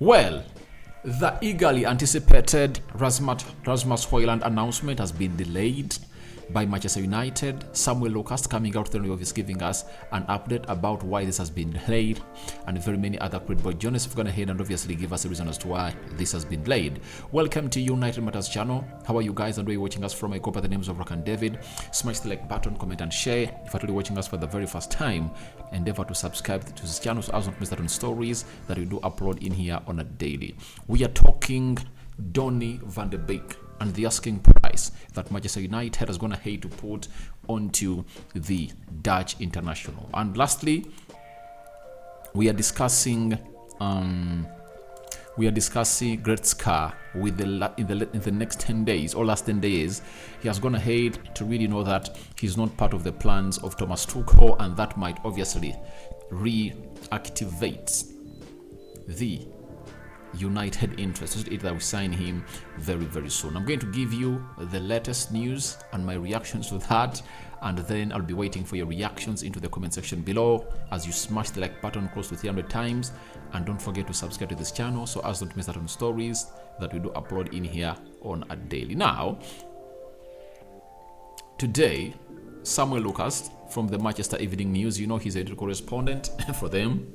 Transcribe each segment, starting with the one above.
Well, the eagerly anticipated Rasmus Hojlund announcement has been delayed by Manchester United. Samuel Lucas coming out there is giving us an update about why this has been delayed, and very many other great boy journalists have gone ahead and obviously give us a reason as to why this has been delayed. Welcome to United Matters channel. How are you guys, and where you're watching us from? I go by the names of Rock and David. Smash the like button, comment and share. If you're watching us for the very first time, endeavor to subscribe to this channel so as not miss out on stories that we do upload in here on a daily. We are talking Donny van de Beek and the asking price that Manchester United has gone ahead to put onto the Dutch international. And lastly, we are discussing Goretzka with in the next 10 days or last 10 days. He has gone ahead to really know that he's not part of the plans of Thomas Tuchel, and that might obviously reactivate the United interest. Either we sign him very, very soon. I'm going to give you the latest news and my reactions to that, and then I'll be waiting for your reactions into the comment section below as you smash the like button close to 300 times, and don't forget to subscribe to this channel so as not miss out on stories that we do upload in here on a daily. Now, today, Samuel Lucas from the Manchester Evening News, you know he's a correspondent for them,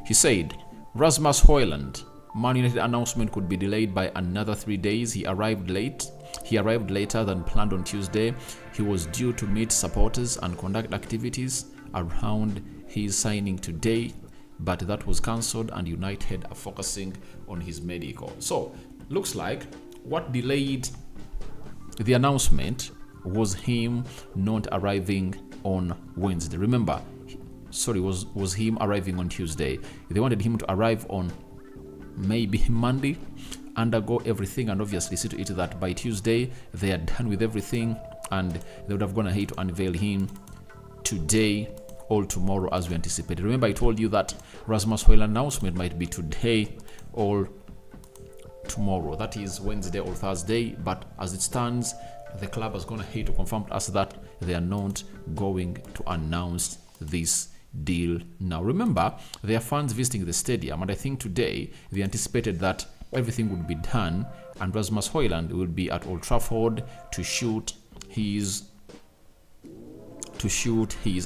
he said Rasmus Hojlund Man United announcement could be delayed by another 3 days. He arrived late. He arrived later than planned on Tuesday. He was due to meet supporters and conduct activities around his signing today, but that was cancelled and United are focusing on his medical. So, looks like what delayed the announcement was him not arriving on Wednesday. Remember, was him arriving on Tuesday. They wanted him to arrive on maybe Monday, undergo everything, and obviously see to it that by Tuesday they are done with everything, and they would have gone ahead to unveil him today or tomorrow as we anticipated. Remember, I told you that Rasmus Hojlund announcement might be today or tomorrow, that is Wednesday or Thursday, but as it stands, the club has gone ahead to confirm to us that they are not going to announce this deal now. Remember, there are fans visiting the stadium, and I think today they anticipated that everything would be done and Rasmus Hojlund will be at Old Trafford to shoot his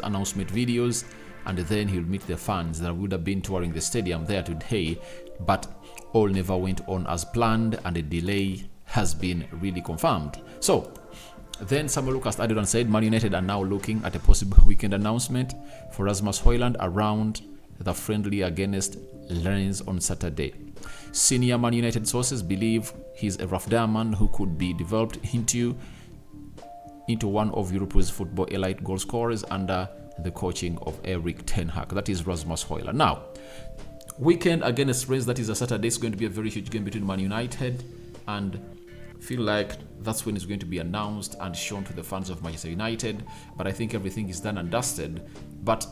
announcement videos, and then he'll meet the fans that would have been touring the stadium there today, but all never went on as planned and a delay has been really confirmed. So then Samuel Lucas added and said Man United are now looking at a possible weekend announcement for Rasmus Hojlund around the friendly against Lens on Saturday. Senior Man United sources believe he's a rough diamond who could be developed into one of Europe's football elite goal scorers under the coaching of Erik ten Hag. That is Rasmus Hojlund. Now, weekend against Lens, that is a Saturday, is going to be a very huge game between Man United, and feel like that's when it's going to be announced and shown to the fans of Manchester United. But I think everything is done and dusted. But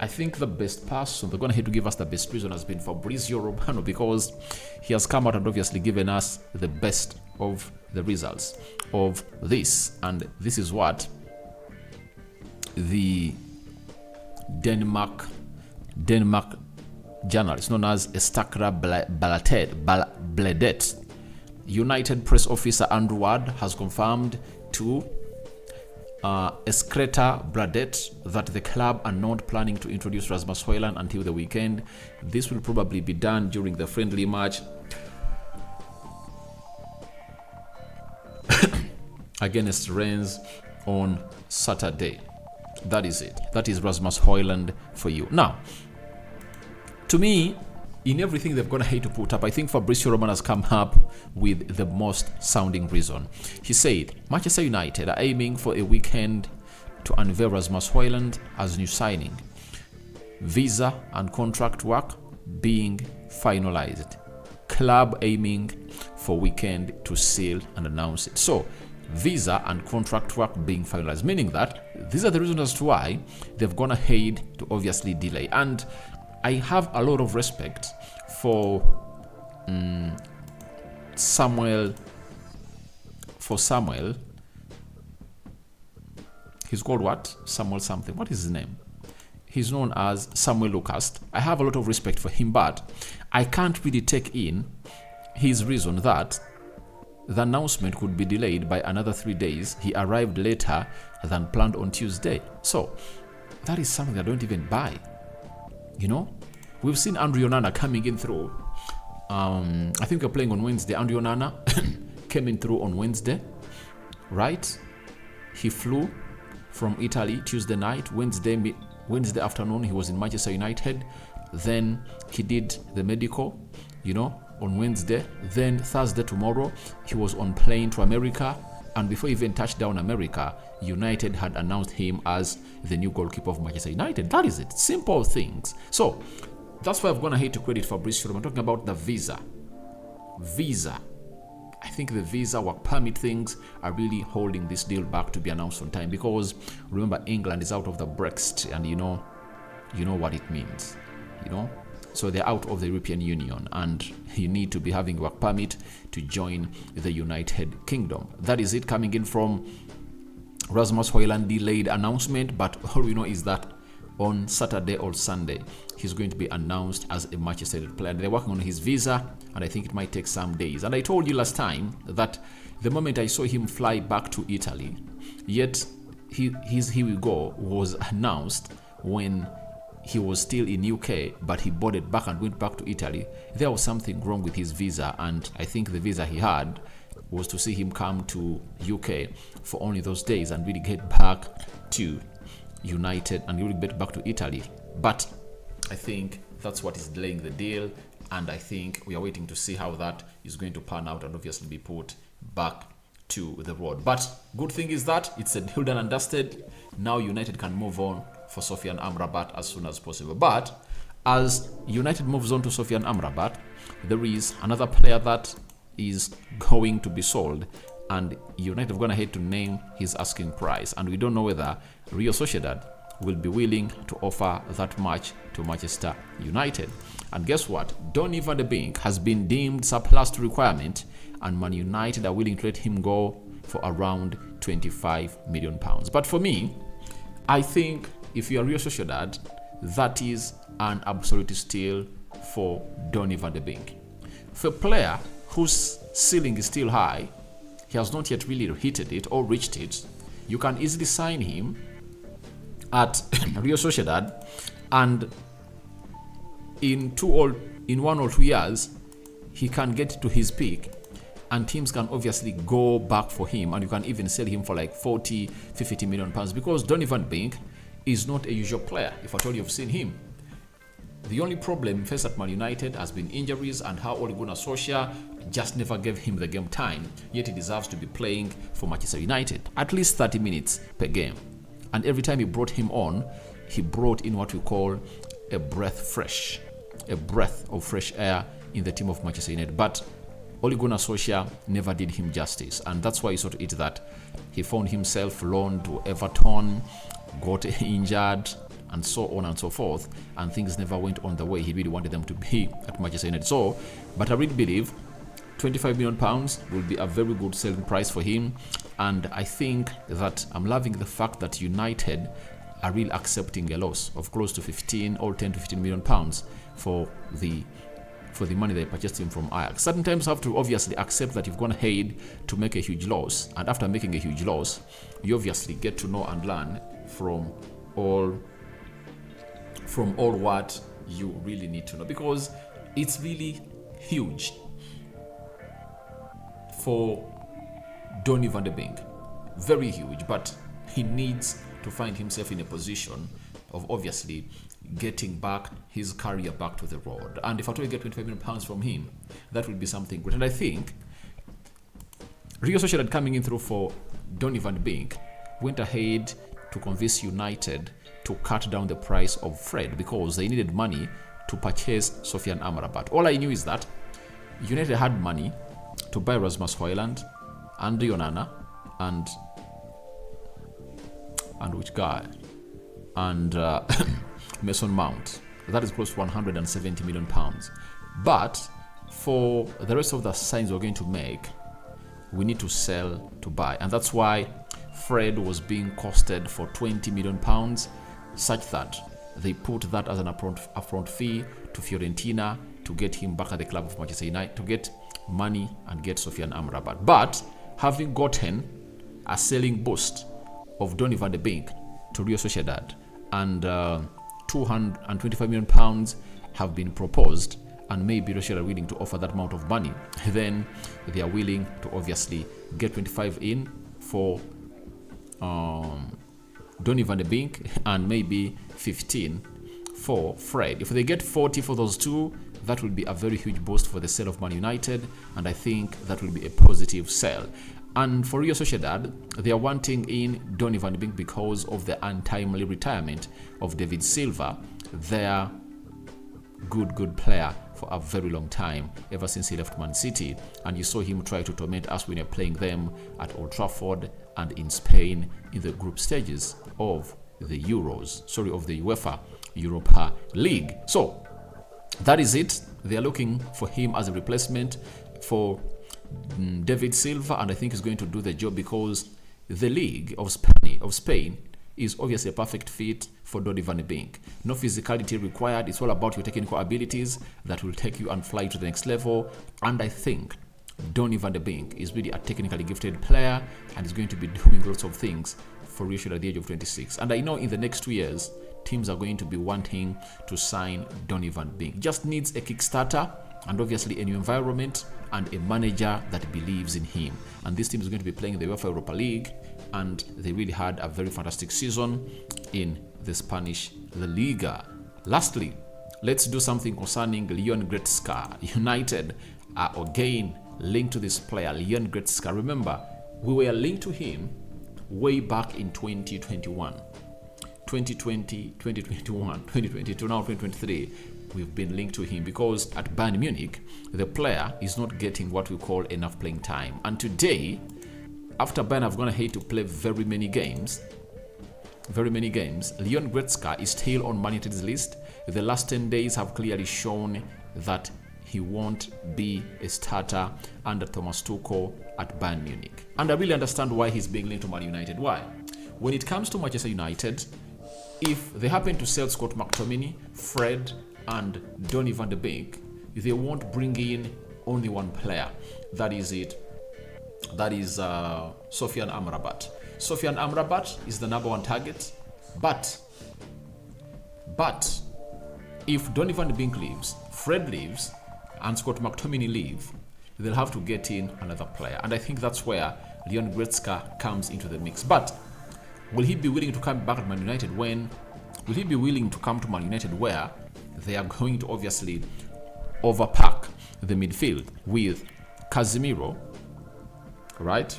I think the best person, they're going to have to give us the best reason, has been Fabrizio Romano, because he has come out and obviously given us the best of the results of this. And this is what the Denmark journalist known as Stakra Bladet, United press officer Andrew Ward has confirmed to Skreta Bladet that the club are not planning to introduce Rasmus Hojlund until the weekend. This will probably be done during the friendly match against Rennes on Saturday. That is it. That is Rasmus Hojlund for you. Now, to me, in everything they've gone ahead to put up, I think Fabrizio Romano has come up with the most sounding reason. He said Manchester United are aiming for a weekend to unveil Rasmus Hojlund as new signing. Visa and contract work being finalized. Club aiming for weekend to seal and announce it. So, visa and contract work being finalized, meaning that these are the reasons as to why they've gone ahead to obviously delay. And I have a lot of respect for Samuel. He's called what? Samuel something. What is his name? He's known as Samuel Lucas. I have a lot of respect for him, but I can't really take in his reason that the announcement could be delayed by another 3 days. He arrived later than planned on Tuesday. So that is something I don't even buy. We've seen Andrew Onana coming in through. I think we're playing on Wednesday. Andrew Onana came in through on Wednesday, right? He flew from Italy Tuesday night. Wednesday afternoon, he was in Manchester United. Then he did the medical, on Wednesday. Then Thursday, tomorrow, he was on plane to America. And before he even touched down America, United had announced him as the new goalkeeper of Manchester United. That is it. Simple things. So that's why I've gone ahead to credit Fabrice Shurman. I'm talking about the visa. I think the visa work permit things are really holding this deal back to be announced on time, because remember, England is out of the Brexit, and you know what it means. So they're out of the European Union, and you need to be having work permit to join the United Kingdom. That is it coming in from Rasmus Hojlund delayed announcement, but all we know is that on Saturday or Sunday, he's going to be announced as a Manchester United player. They're working on his visa, and I think it might take some days. And I told you last time that the moment I saw him fly back to Italy, yet his "Here We Go" was announced when he was still in UK, but he boarded back and went back to Italy. There was something wrong with his visa, and I think the visa he had was to see him come to UK for only those days and really get back to United and really get back to Italy. But I think that's what is delaying the deal, and I think we are waiting to see how that is going to pan out and obviously be put back to the road. But good thing is that it's a deal done and dusted. Now United can move on for Sofiane Amrabat as soon as possible. But as United moves on to Sofiane Amrabat, there is another player that is going to be sold, and United have gone ahead to name his asking price, and we don't know whether Real Sociedad will be willing to offer that much to Manchester United. And guess what? Donny van de Beek has been deemed surplus to requirement, and Man United are willing to let him go for around £25 million. But for me, I think if you are Real Sociedad, that is an absolute steal for Donny van de Beek. For a player whose ceiling is still high, he has not yet really hit it or reached it, you can easily sign him at Real Sociedad, and in 1 or 2 years, he can get to his peak, and teams can obviously go back for him, and you can even sell him for like 40-50 million pounds, because Donny van de Beek is not a usual player. If at all you've seen him, the only problem faced at Man United has been injuries, and how Ole Gunnar Solskjaer just never gave him the game time, yet he deserves to be playing for Manchester United at least 30 minutes per game. And every time he brought him on, he brought in what we call a breath of fresh air in the team of Manchester United. But Ole Gunnar Solskjaer never did him justice, and that's why he saw to it that he found himself loaned to Everton, got injured, and so on and so forth, and things never went on the way he really wanted them to be at Manchester United. But I really believe £25 million will be a very good selling price for him, and I think that I'm loving the fact that United are really accepting a loss of close to 10 to 15 million pounds for the money they purchased him from Ajax. Certain times you have to obviously accept that you've gone ahead to make a huge loss, and after making a huge loss, you obviously get to know and learn from all what you really need to know, because it's really huge for Donny van de Beek. Very huge, but he needs to find himself in a position of obviously getting back his career back to the road. And if I get £25 million from him, that would be something good. And I think Real Sociedad coming in through for Donny van de Beek went ahead to convince United to cut down the price of Fred, because they needed money to purchase Sofiane Amrabat. All I knew is that United had money to buy Rasmus Hojlund, and Onana, and which guy? And Mason Mount. That is close to £170 million. But for the rest of the signs we're going to make, we need to sell to buy. And that's why Fred was being costed for £20 million, such that they put that as an upfront fee to Fiorentina to to get him back at the club of Manchester United, to get money and get Sofyan Amrabat. But having gotten a selling boost of Donny van de Beek to Real Sociedad, and £225 million have been proposed, and maybe Real Sociedad are willing to offer that amount of money, then they are willing to obviously get 25 in for Donny van de Beek and maybe 15 for Fred. If they get 40 for those two, that will be a very huge boost for the sale of Man United, and I think that will be a positive sale. And for Real Sociedad, they are wanting in Donny van de Beek because of the untimely retirement of David Silva, their good player for a very long time, ever since he left Man City. And you saw him try to torment us when you're playing them at Old Trafford and in Spain in the group stages of the of the UEFA Europa League. So that is it. They are looking for him as a replacement for David Silva, and I think he's going to do the job because the league of Spain is obviously a perfect fit for Donny van de Beek. No physicality required. It's all about your technical abilities that will take you and fly to the next level. And I think Donny van de Beek is really a technically gifted player and is going to be doing lots of things for Real Sociedad at the age of 26. And I know in the next 2 years, teams are going to be wanting to sign Donny van de Beek. Just needs a Kickstarter and obviously a new environment and a manager that believes in him. And this team is going to be playing the UEFA Europa League, and they really had a very fantastic season in the Spanish La Liga. Lastly, let's do something concerning Leon Goretzka. United are again linked to this player, Leon Goretzka. Remember, we were linked to him way back in 2021. 2020, 2021, 2022, now 2023, we've been linked to him because at Bayern Munich, the player is not getting what we call enough playing time. And today, after Bayern have gone ahead to play very many games, Leon Goretzka is still on Man United's list. The last 10 days have clearly shown that he won't be a starter under Thomas Tuchel at Bayern Munich. And I really understand why he's being linked to Man United. Why? When it comes to Manchester United, if they happen to sell Scott McTominay, Fred, and Donny van de Beek, they won't bring in only one player. That is it. That is Sofyan Amrabat. Sofyan Amrabat is the number one target. But if Donny van de Beek leaves, Fred leaves, and Scott McTominay leave, they'll have to get in another player. And I think that's where Leon Goretzka comes into the mix. But will he be willing to come back to Man United when? Will he be willing to come to Man United where they are going to obviously overpack the midfield with Casemiro, right?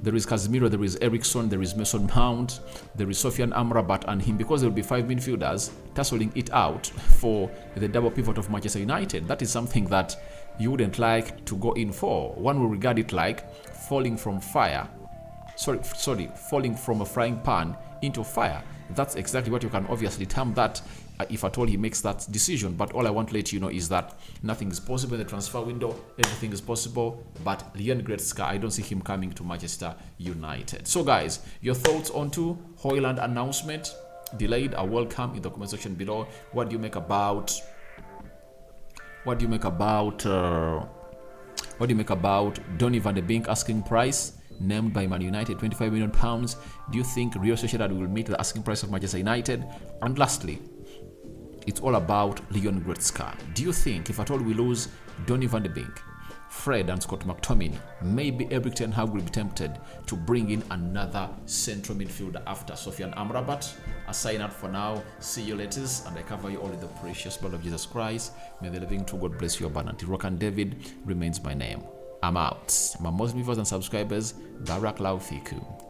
There is Casemiro, there is Eriksson, there is Mason Mount, there is Sofyan Amrabat and him, because there will be 5 midfielders tussling it out for the double pivot of Manchester United. That is something that you wouldn't like to go in for. One will regard it like falling from fire. Falling from a frying pan into fire. That's exactly what you can obviously term that if at all he makes that decision. But all I want to let you know is that nothing is possible in the transfer window. Everything is possible. But Leon Goretzka, I don't see him coming to Manchester United. So guys, your thoughts on to Hojlund announcement delayed are welcome in the comment section below. What do you make about Donny van de Beek asking price named by Man United, £25 million? Do you think Real Sociedad will meet the asking price of Manchester United? And lastly, it's all about Leon Goretzka. Do you think if at all we lose Donny van de Beek, Fred and Scott McTominay, maybe Erik ten Hag will be tempted to bring in another central midfielder after Sofyan Amrabat? A sign out for now. See you later, and I cover you all in the precious blood of Jesus Christ. May the living true God bless you abundantly. Rock and David remains my name. I'm out. My Muslim viewers and subscribers, Barak Lau Fiku.